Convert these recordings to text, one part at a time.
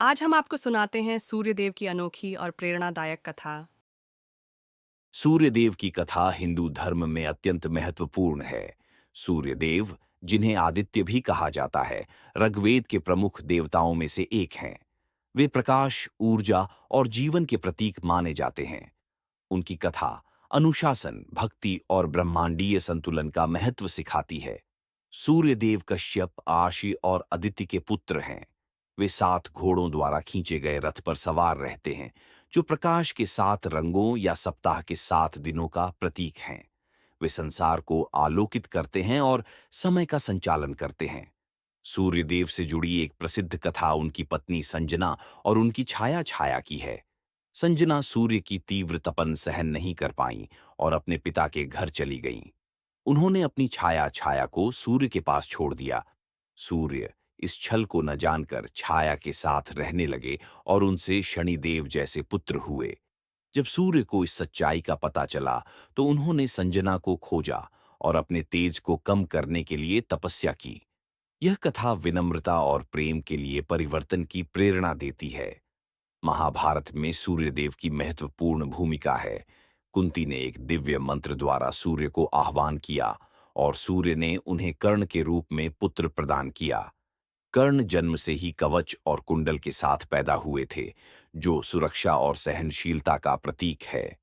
आज हम आपको सुनाते हैं सूर्यदेव की अनोखी और प्रेरणादायक कथा। सूर्यदेव की कथा हिंदू धर्म में अत्यंत महत्वपूर्ण है। सूर्यदेव, जिन्हें आदित्य भी कहा जाता है, ऋग्वेद के प्रमुख देवताओं में से एक हैं। वे प्रकाश, ऊर्जा और जीवन के प्रतीक माने जाते हैं। उनकी कथा अनुशासन, भक्ति और ब्रह्मांडीय संतुलन का महत्व सिखाती है। सूर्यदेव कश्यप, आशी और अदिति के पुत्र हैं। वे 7 घोड़ों द्वारा खींचे गए रथ पर सवार रहते हैं, जो प्रकाश के 7 रंगों या सप्ताह के 7 दिनों का प्रतीक हैं। वे संसार को आलोकित करते हैं और समय का संचालन करते हैं। सूर्यदेव से जुड़ी एक प्रसिद्ध कथा उनकी पत्नी संजना और उनकी छाया छाया की है। संजना सूर्य की तीव्र तपन सहन नहीं कर पाईं और अपने पिता के घर चली गईं। उन्होंने अपनी छाया छाया को सूर्य के पास छोड़ दिया। सूर्य इस छल को न जानकर छाया के साथ रहने लगे और उनसे शनिदेव जैसे पुत्र हुए। जब सूर्य को इस सच्चाई का पता चला, तो उन्होंने संजना को खोजा और अपने तेज को कम करने के लिए तपस्या की। यह कथा विनम्रता और प्रेम के लिए परिवर्तन की प्रेरणा देती है। महाभारत में सूर्यदेव की महत्वपूर्ण भूमिका है। कुंती ने एक दिव्य मंत्र द्वारा सूर्य को आह्वान किया और सूर्य ने उन्हें कर्ण के रूप में पुत्र प्रदान किया। कर्ण जन्म से ही कवच और कुंडल के साथ पैदा हुए थे, जो सुरक्षा और सहनशीलता का प्रतीक है।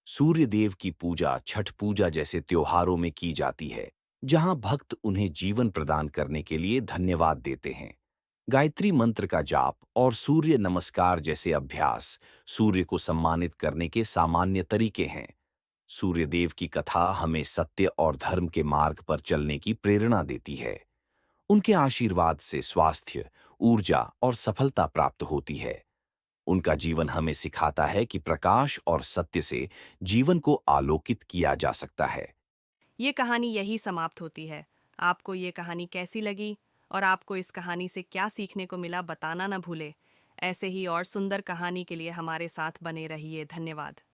सूर्यदेव की पूजा छठ पूजा जैसे त्योहारों में की जाती है, जहां भक्त उन्हें जीवन प्रदान करने के लिए धन्यवाद देते हैं। गायत्री मंत्र का जाप और सूर्य नमस्कार जैसे अभ्यास सूर्य को सम्मानित करने के सामान्य तरीके हैं। सूर्यदेव की कथा हमें सत्य और धर्म के मार्ग पर चलने की प्रेरणा देती है। उनके आशीर्वाद से स्वास्थ्य, ऊर्जा और सफलता प्राप्त होती है। उनका जीवन हमें सिखाता है कि प्रकाश और सत्य से जीवन को आलोकित किया जा सकता है। ये कहानी यही समाप्त होती है। आपको ये कहानी कैसी लगी और आपको इस कहानी से क्या सीखने को मिला, बताना न भूले। ऐसे ही और सुंदर कहानी के लिए हमारे साथ बने रहिए। धन्यवाद।